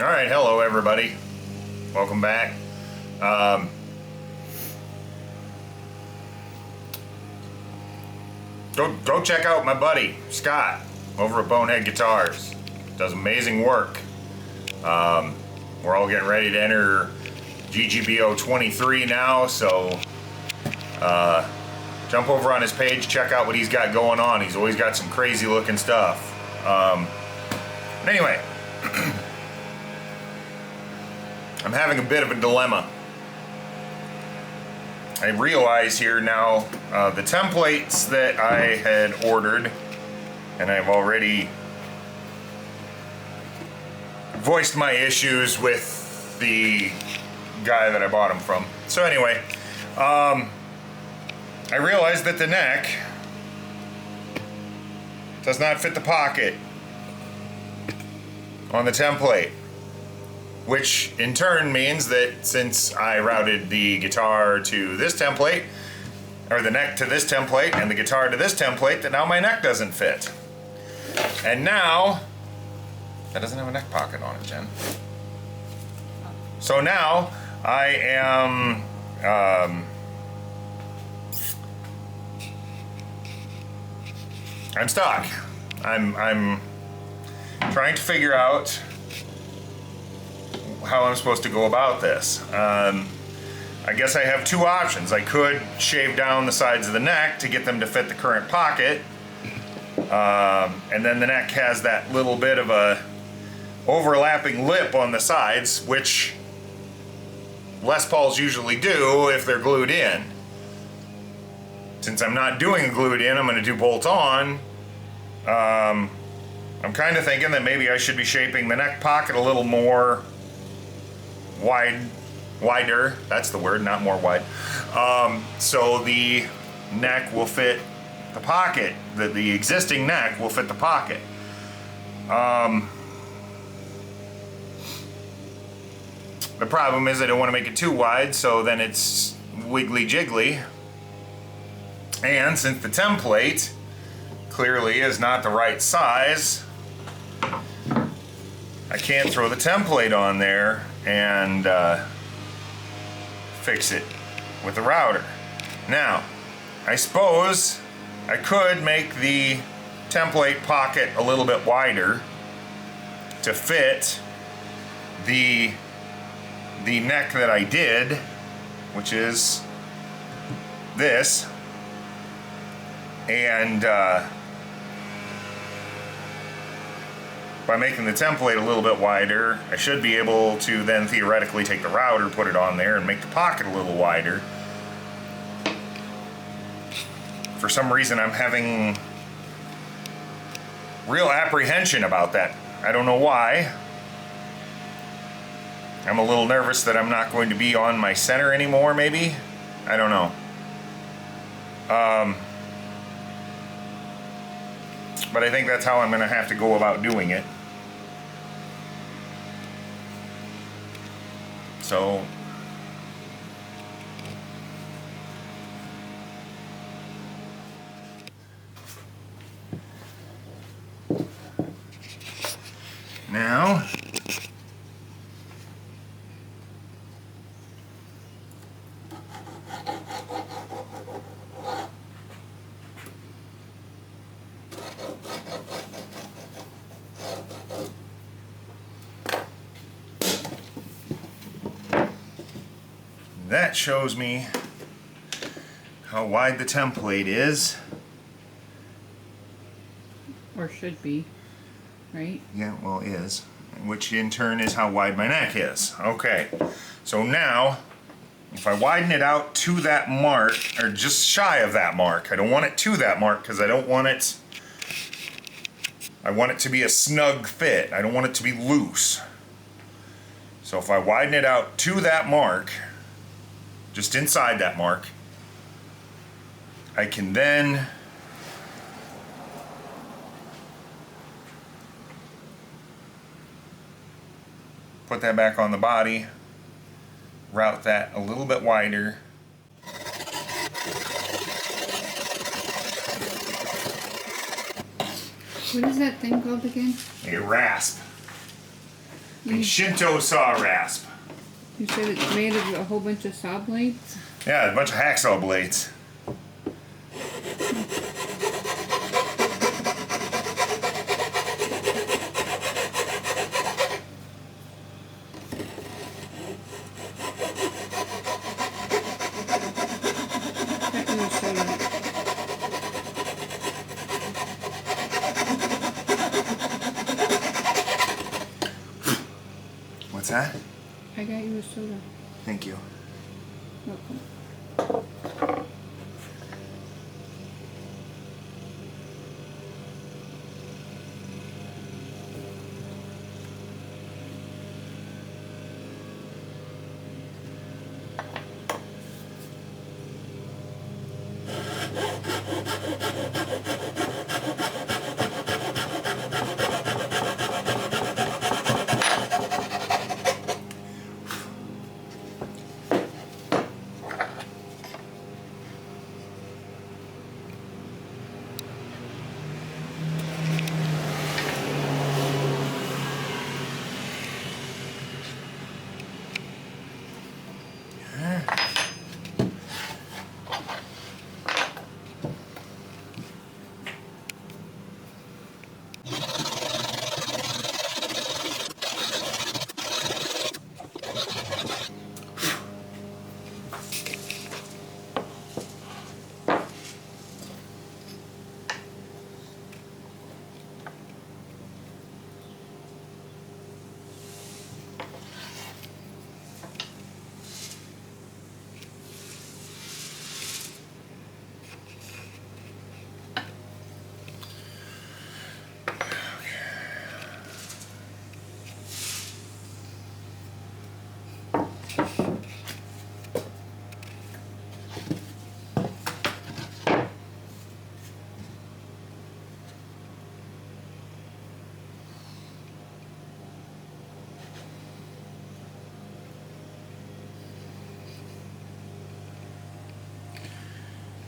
Alright, hello everybody. Welcome back. Go check out my buddy, Scott, over at Bonehead Guitars. Does amazing work. We're all getting ready to enter GGBO 23 now, so jump over on his page, check out what he's got going on. He's always got some crazy looking stuff. Anyway, I'm having a bit of a dilemma. I realize here now the templates that I had ordered, and I've already voiced my issues with the guy that I bought them from. So anyway, I realized that the neck does not fit the pocket on the template, which in turn means that since I routed the guitar to this template, or the neck to this template and the guitar to this template, that now my neck doesn't fit. And now, that doesn't have a neck pocket on it, Jen. So now I am I'm stuck. I'm trying to figure out how I'm supposed to go about this. I guess I have two options. I could shave down the sides of the neck to get them to fit the current pocket, and then the neck has that little bit of a overlapping lip on the sides, which Les Pauls usually do if they're glued in. Since I'm not doing a glued in, I'm going to do bolt on. I'm kind of thinking that maybe I should be shaping the neck pocket a little more wider, that's the word, not more wide, so the neck will fit the pocket, the existing neck will fit the pocket. The problem is I don't want to make it too wide, so then it's wiggly jiggly, and since the template clearly is not the right size, I can't throw the template on there and fix it with the router. Now, I suppose I could make the template pocket a little bit wider to fit the neck that I did, which is this, and by making the template a little bit wider, I should be able to then theoretically take the router, put it on there, and make the pocket a little wider. For some reason, I'm having real apprehension about that. I don't know why. I'm a little nervous that I'm not going to be on my center anymore, maybe? I don't know. But I think that's how I'm going to have to go about doing it. So now that shows me how wide the template is. Or should be, right? Yeah, well, is. Which in turn is how wide my neck is. Okay, so now, if I widen it out to that mark, or just shy of that mark, I don't want it to that mark because I don't want it, I want it to be a snug fit. I don't want it to be loose. So if I widen it out to that mark, just inside that mark, I can then put that back on the body, route that a little bit wider. What is that thing called again? A rasp. A Shinto saw rasp. You said it's made of a whole bunch of saw blades? Yeah, a bunch of hacksaw blades. Got you a soda. What's that? I got you a soda. Thank you. Welcome.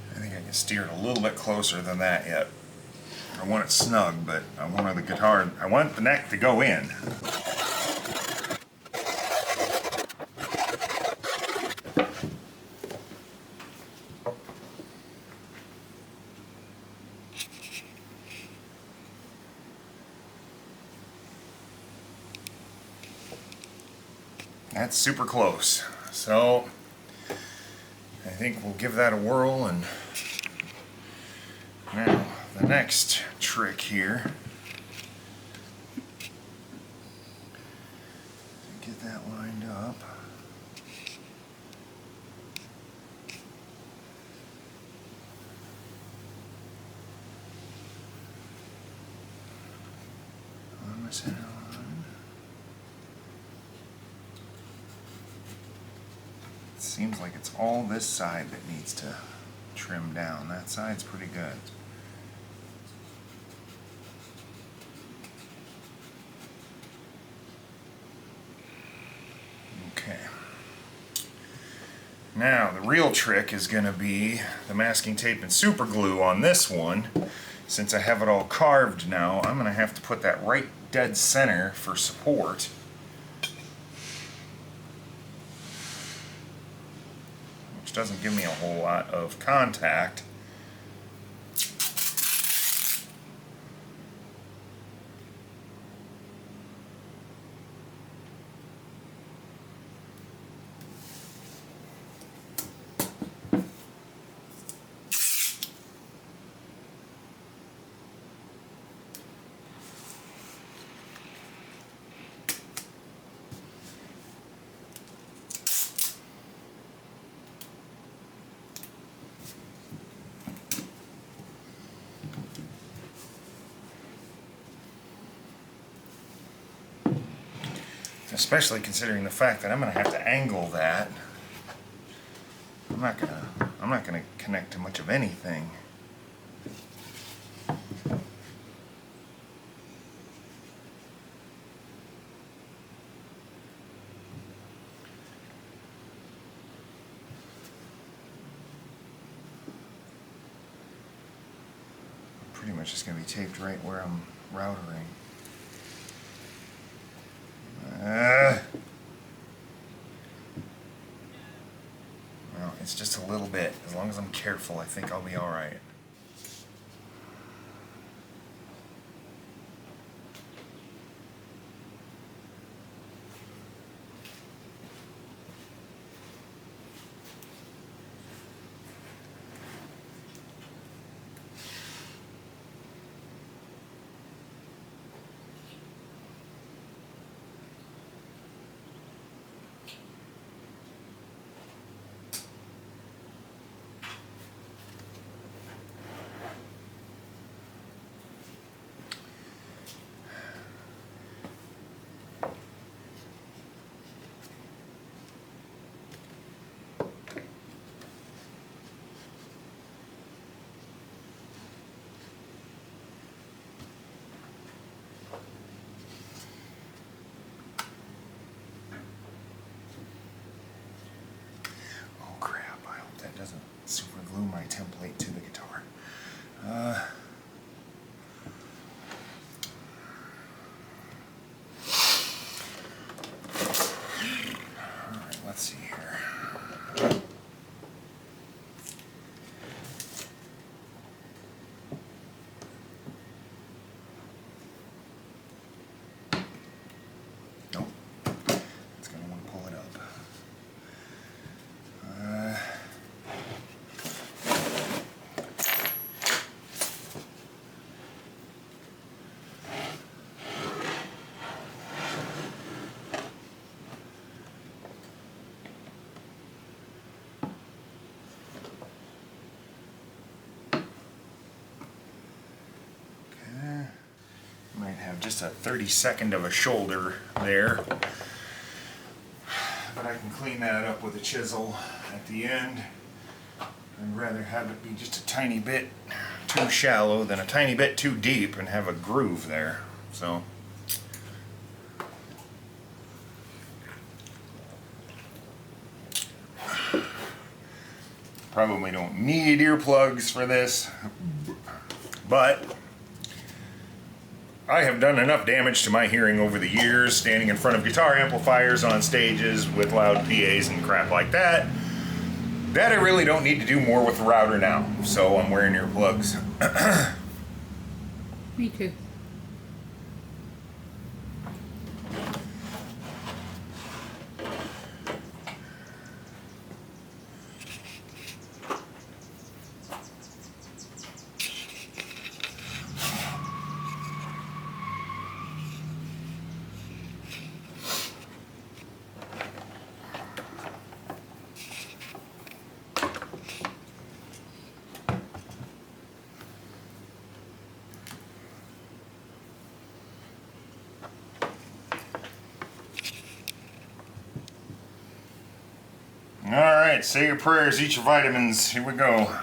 I think I can steer it a little bit closer than that yet. I want it snug, but I want the guitar, I want the neck to go in. That's super close. So I think we'll give that a whirl, and now the next trick here. Get that lined up. On the center line. Seems like it's all this side that needs to trim down. That side's pretty good. Okay. Now the real trick is going to be the masking tape and super glue on this one. Since I have it all carved now, I'm going to have to put that right dead center for support. Doesn't give me a whole lot of contact. Especially considering the fact that I'm going to have to angle that. I'm not gonna connect to much of anything. Pretty much just going to be taped right where I'm routering. Well, it's just a little bit. As long as I'm careful, I think I'll be all right. Doesn't super glue my template to the guitar. Alright, let's see here. Nope. It's going to want to pull it up. Might have just a 32nd of a shoulder there, but I can clean that up with a chisel at the end. I'd rather have it be just a tiny bit too shallow than a tiny bit too deep and have a groove there. So probably don't need earplugs for this, but I have done enough damage to my hearing over the years standing in front of guitar amplifiers on stages with loud PAs and crap like that, that I really don't need to do more with the router now. So I'm wearing earplugs. Me too. Alright, say your prayers, eat your vitamins. Here we go.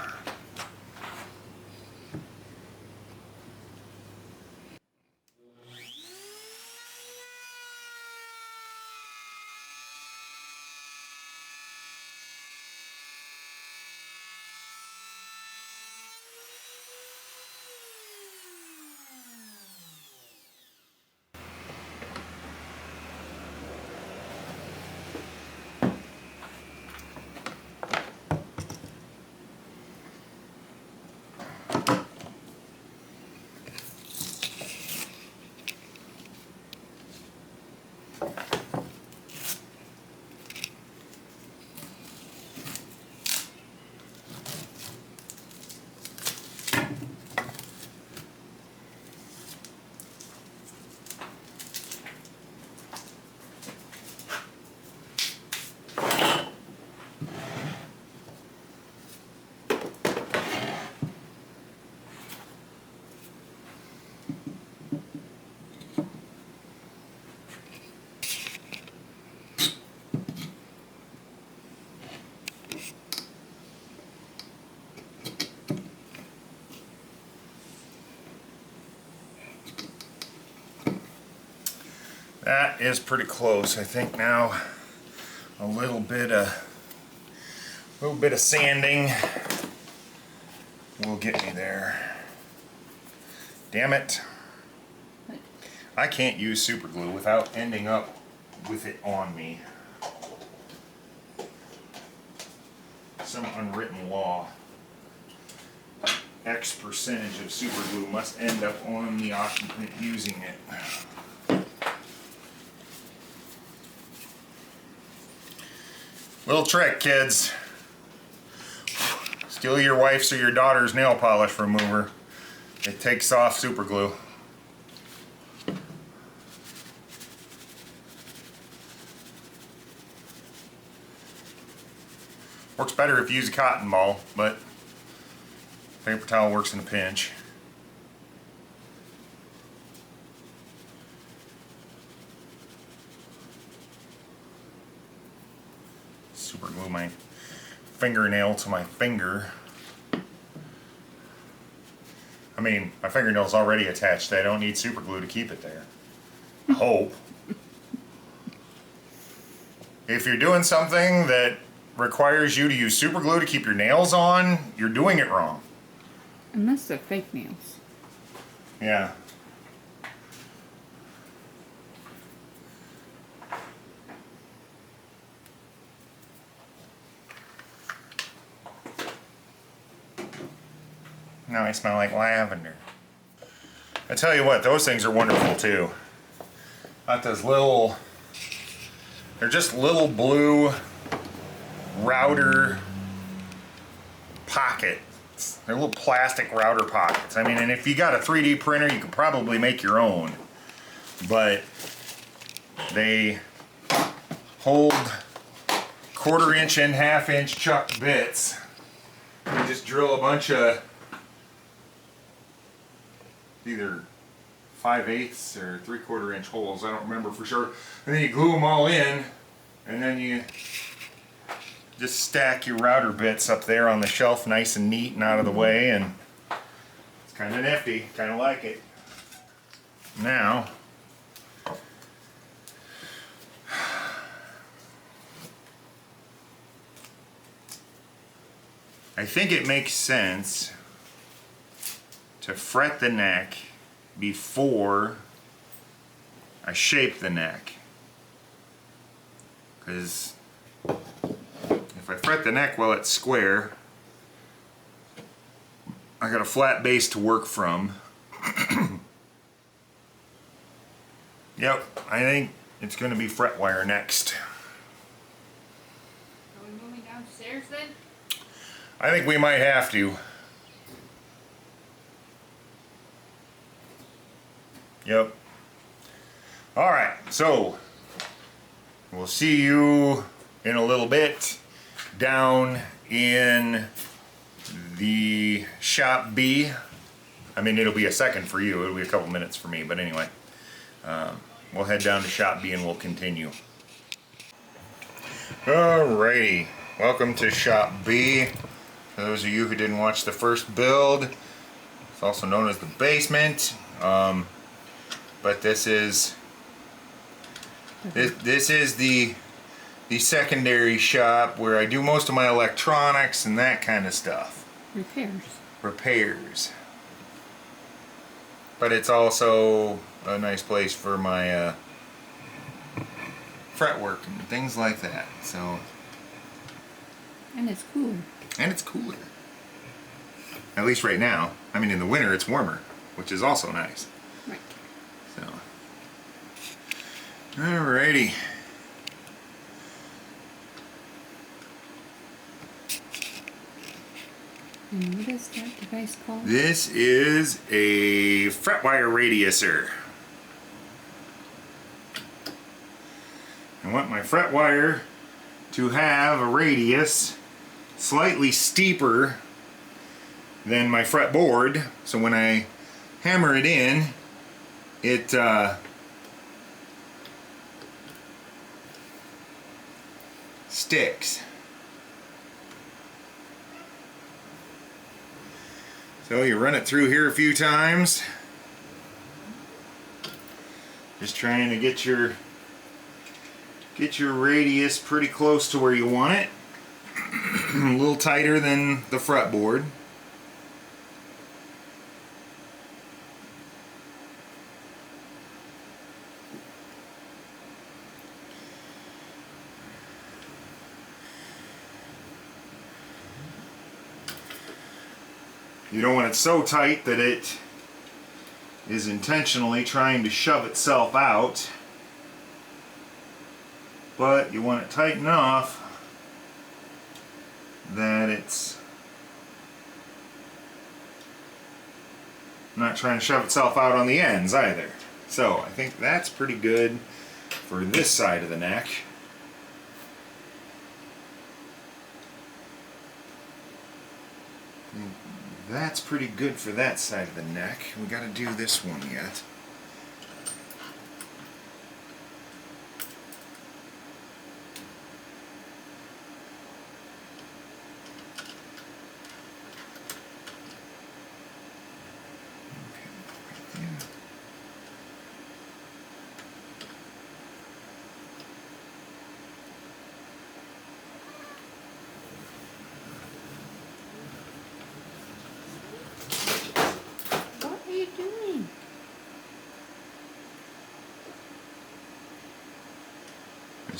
That is pretty close. I think now a little bit of sanding will get me there. Damn it. I can't use super glue without ending up with it on me. Some unwritten law. X percentage of super glue must end up on the occupant using it. Little trick, kids. Steal your wife's or your daughter's nail polish remover. It takes off super glue. Works better if you use a cotton ball, but paper towel works in a pinch. Super glue my fingernail to my finger. I mean, my fingernail's already attached. I don't need super glue to keep it there. I hope. If you're doing something that requires you to use super glue to keep your nails on, you're doing it wrong. Unless they're fake nails. Yeah. Now I smell like lavender. I tell you what, those things are wonderful too. Got those little, they're just little blue router pockets. They're little plastic router pockets. I mean, and if you got a 3D printer, you could probably make your own. But they hold 1/4 inch and 1/2 inch chuck bits. You just drill a bunch of either 5/8 or 3/4 inch holes. I don't remember for sure. And then you glue them all in, and then you just stack your router bits up there on the shelf nice and neat and out of the way, and it's kind of nifty. Kind of like it. Now, I think it makes sense to fret the neck before I shape the neck, because if I fret the neck while it's square, I got a flat base to work from. Yep, I think it's going to be fret wire next. Are we moving downstairs then? I think we might have to. Yep. Alright, so we'll see you in a little bit down in the shop B. I mean, it'll be a second for you, it'll be a couple minutes for me, but anyway. We'll head down to shop B and we'll continue. Alrighty, welcome to shop B. For those of you who didn't watch the first build, it's also known as the basement. But this is the secondary shop where I do most of my electronics and that kind of stuff. Repairs. But it's also a nice place for my fretwork and things like that. So. And it's cooler. And it's cooler. At least right now. I mean, in the winter it's warmer, which is also nice. Right. So. Alrighty. And what is that device called? This is a fretwire radiuser. I want my fretwire to have a radius slightly steeper than my fretboard, so when I hammer it in, it sticks. So you run it through here a few times, just trying to get your radius pretty close to where you want it. A little tighter than the fretboard. You don't want it so tight that it is intentionally trying to shove itself out, but you want it tight enough that it's not trying to shove itself out on the ends either. So I think that's pretty good for this side of the neck. That's pretty good for that side of the neck. We got to do this one yet.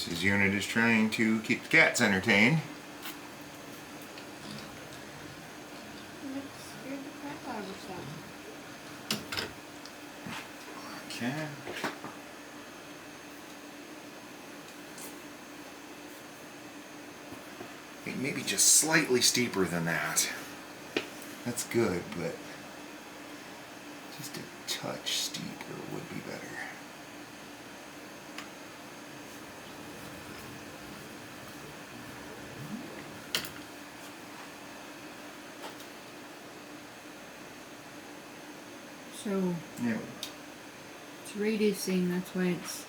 This unit is trying to keep the cats entertained. Okay. Maybe just slightly steeper than that. That's good, but just a touch steeper would be better. So yeah, it's radiusing, that's why it's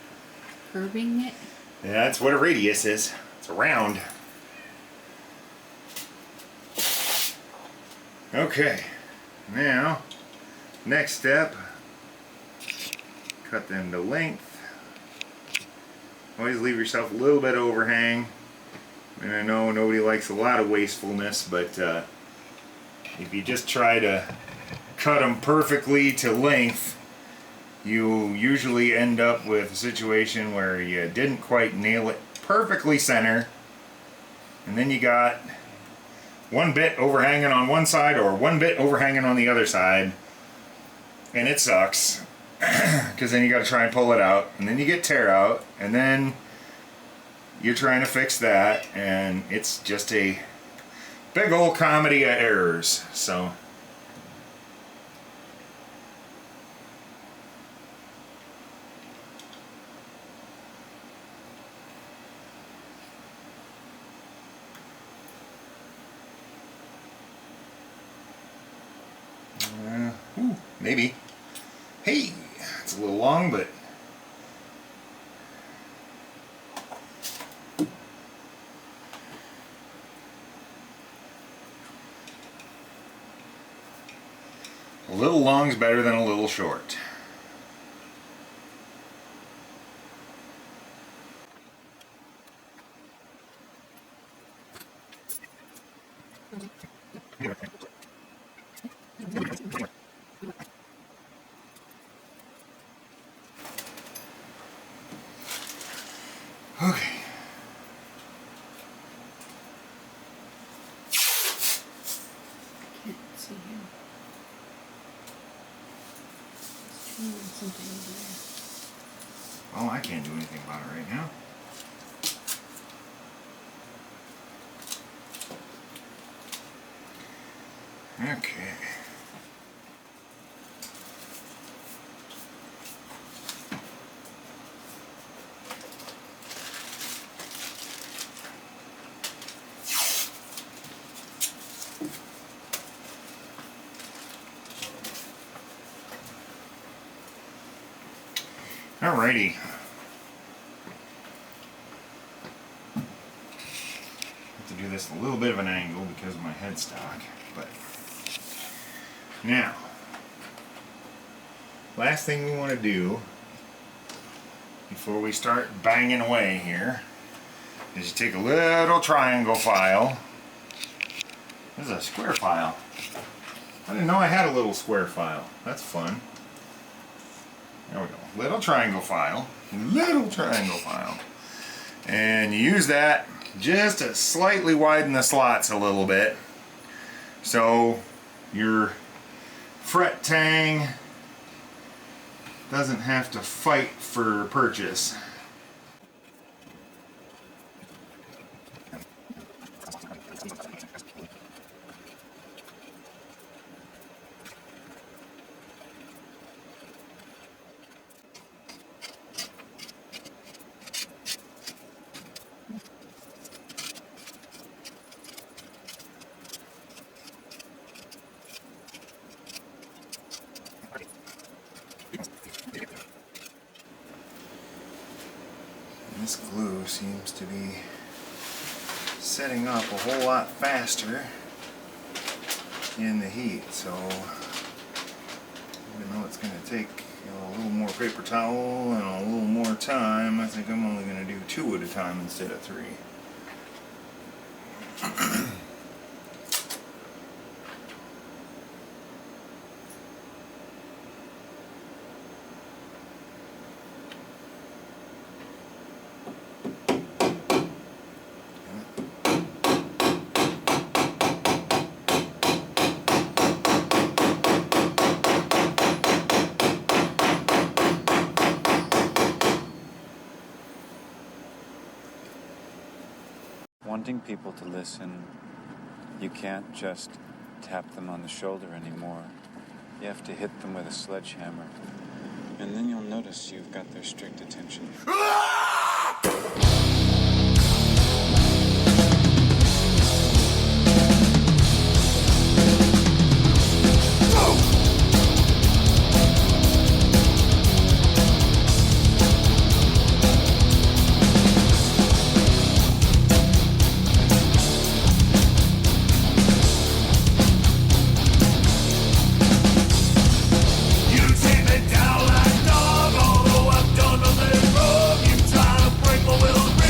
curving it? Yeah, that's what a radius is. It's a round. Okay, now, next step, cut them to length. Always leave yourself a little bit of overhang. And I know nobody likes a lot of wastefulness, but if you just try to cut them perfectly to length, you usually end up with a situation where you didn't quite nail it perfectly center, and then you got one bit overhanging on one side or one bit overhanging on the other side, and it sucks because then you got to try and pull it out, and then you get tear out, and then you're trying to fix that, and it's just a big old comedy of errors. So maybe. Hey, it's a little long, but a little long's better than a little short. Okay. Can't see him. It's trying something over there. Well, I can't do anything about it right now. Okay. Alrighty. Have to do this a little bit of an angle because of my headstock, but now, last thing we want to do before we start banging away here is you take a little triangle file. This is a square file. I didn't know I had a little square file. That's fun. There we go. Little triangle file. Little triangle file. And you use that just to slightly widen the slots a little bit. So your fret tang doesn't have to fight for purchase. This glue seems to be setting up a whole lot faster in the heat, so even though it's going to take a little more paper towel and a little more time, I think I'm only going to do 2 at a time instead of 3. Wanting people to listen, you can't just tap them on the shoulder anymore. You have to hit them with a sledgehammer. And then you'll notice you've got their strict attention. Down like dog, although I've done nothing wrong. You try to break my will.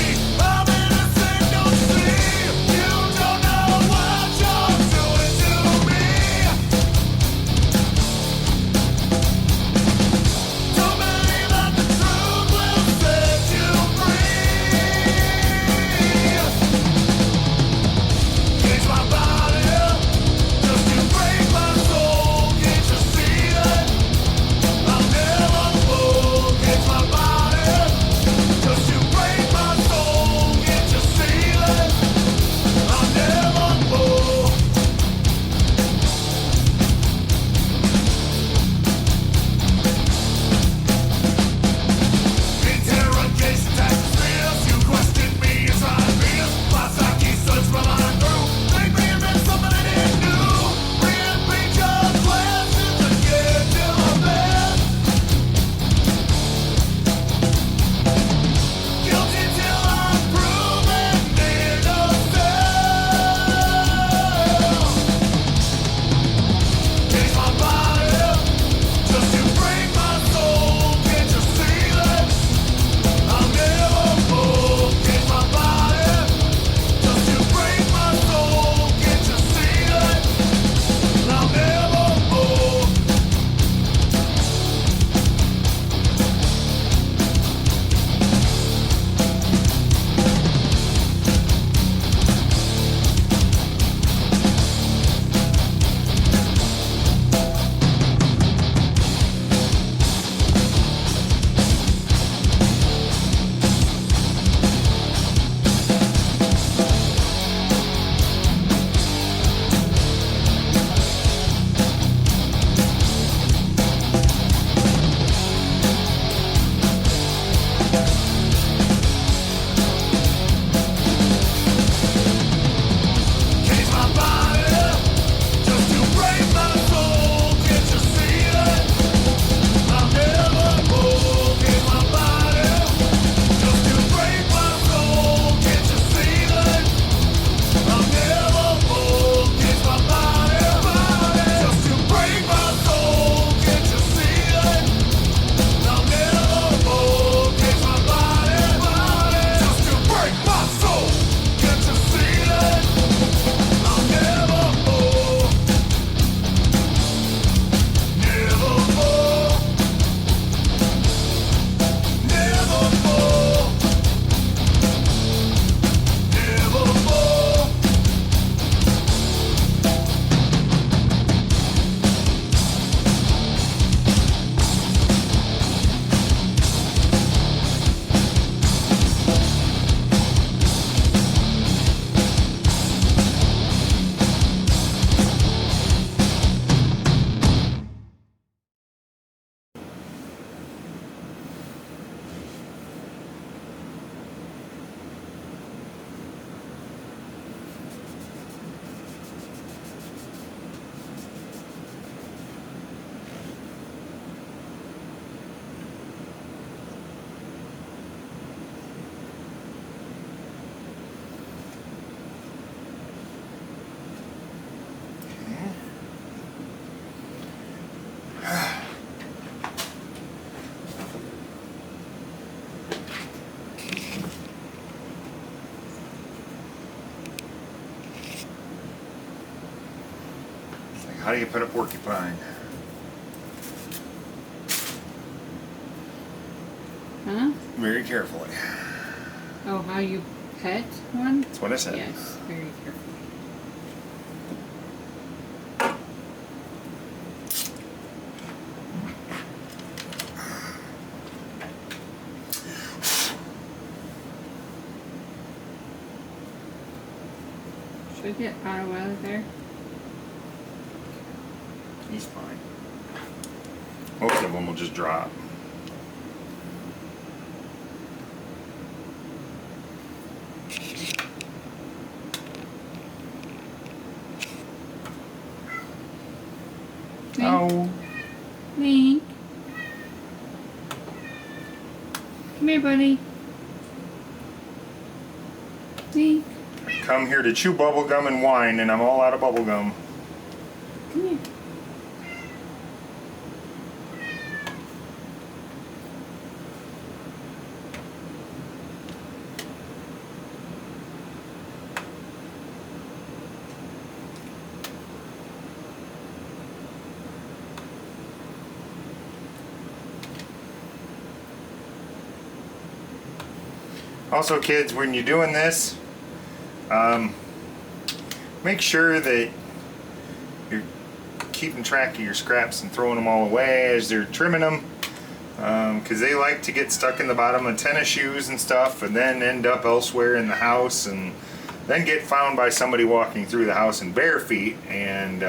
How do you pet a porcupine? Huh? Very carefully. Oh, how you pet one? That's what I said. Yes, very carefully. Should I get Otto out of there? He's fine. Most of them will just drop. Link? Oh. Link? Come here, buddy. Link? I come here to chew bubble gum and whine, and I'm all out of bubble gum. Come here. Also, kids, when you're doing this, make sure that you're keeping track of your scraps and throwing them all away as they're trimming them, because they like to get stuck in the bottom of tennis shoes and stuff and then end up elsewhere in the house and then get found by somebody walking through the house in bare feet, and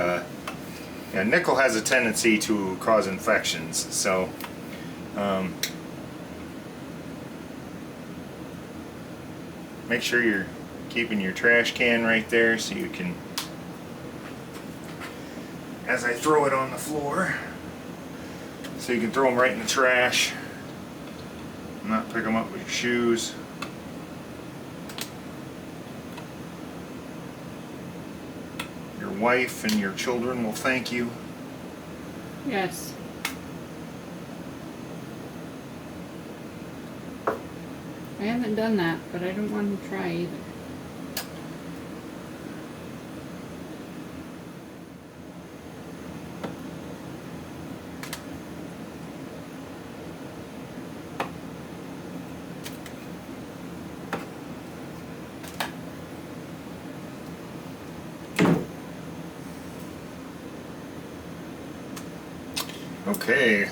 nickel has a tendency to cause infections. So make sure you're keeping your trash can right there so you can, as I throw it on the floor, so you can throw them right in the trash, not pick them up with your shoes. Your wife and your children will thank you. Yes. I haven't done that, but I don't want to try either. Okay.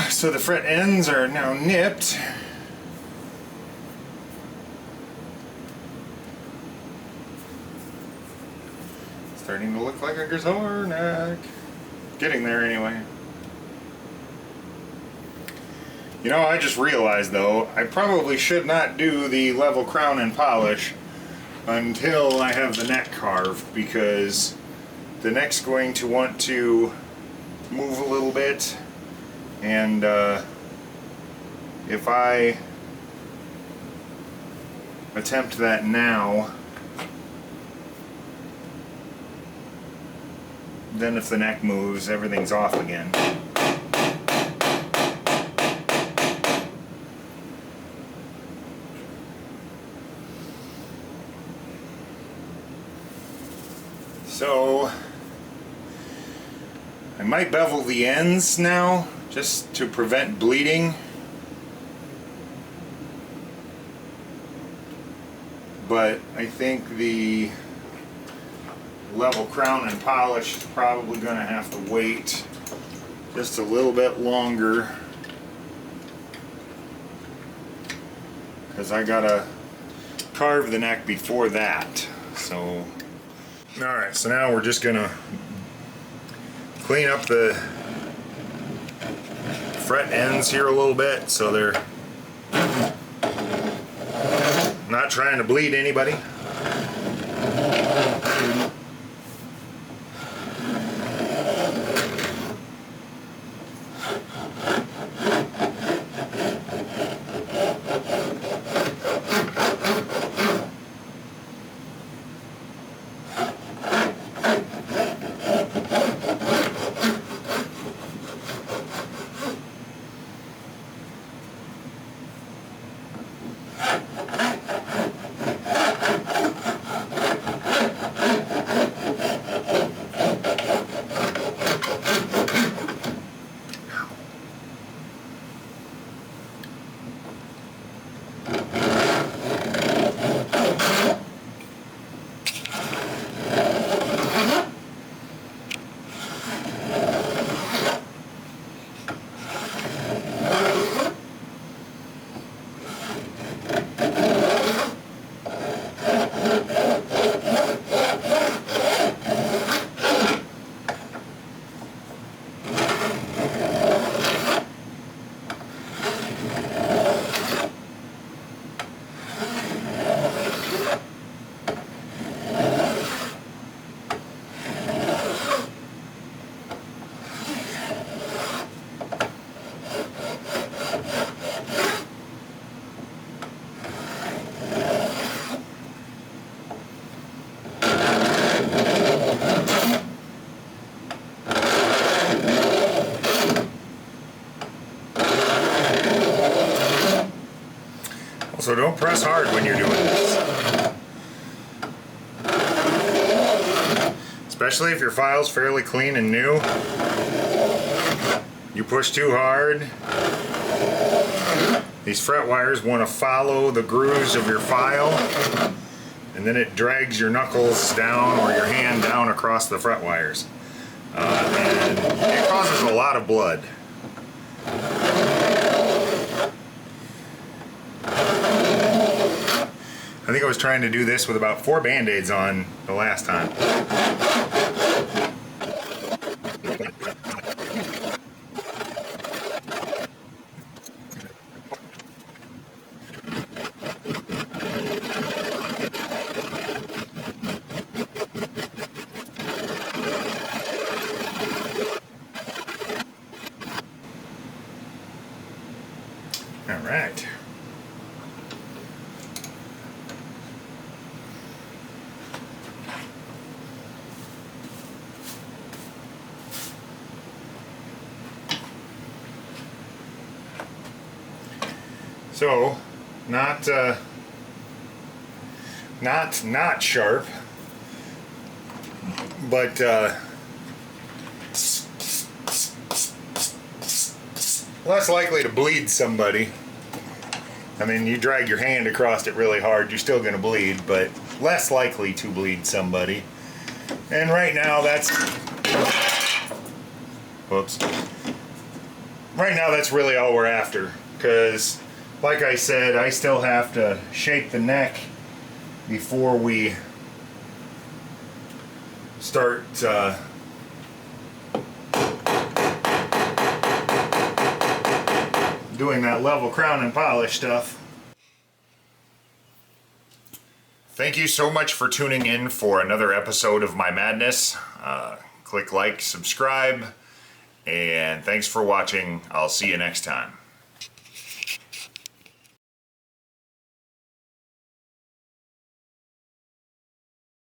So the fret ends are now nipped. Starting to look like a guitar neck. Getting there anyway. You know, I just realized though, I probably should not do the level crown and polish until I have the neck carved, because the neck's going to want to move a little bit, and if I attempt that now, then if the neck moves, everything's off again. So I might bevel the ends now, just to prevent bleeding. But I think the level crown and polish is probably going to have to wait just a little bit longer, because I gotta carve the neck before that. So alright, so now we're just gonna clean up the fret ends here a little bit so they're not trying to bleed anybody. so don't press hard when you're doing this. Especially if your file's fairly clean and new. You push too hard, these fret wires want to follow the grooves of your file, and then it drags your knuckles down or your hand down across the fret wires. And it causes a lot of blood. I think I was trying to do this with about 4 Band-Aids on the last time. All right. So, not sharp, but less likely to bleed somebody. I mean, you drag your hand across it really hard, you're still going to bleed, but less likely to bleed somebody. And right now that's, whoops. Right now that's really all we're after, because like I said, I still have to shape the neck before we start doing that level crown and polish stuff. Thank you so much for tuning in for another episode of my madness. Click like, subscribe, and thanks for watching. I'll see you next time.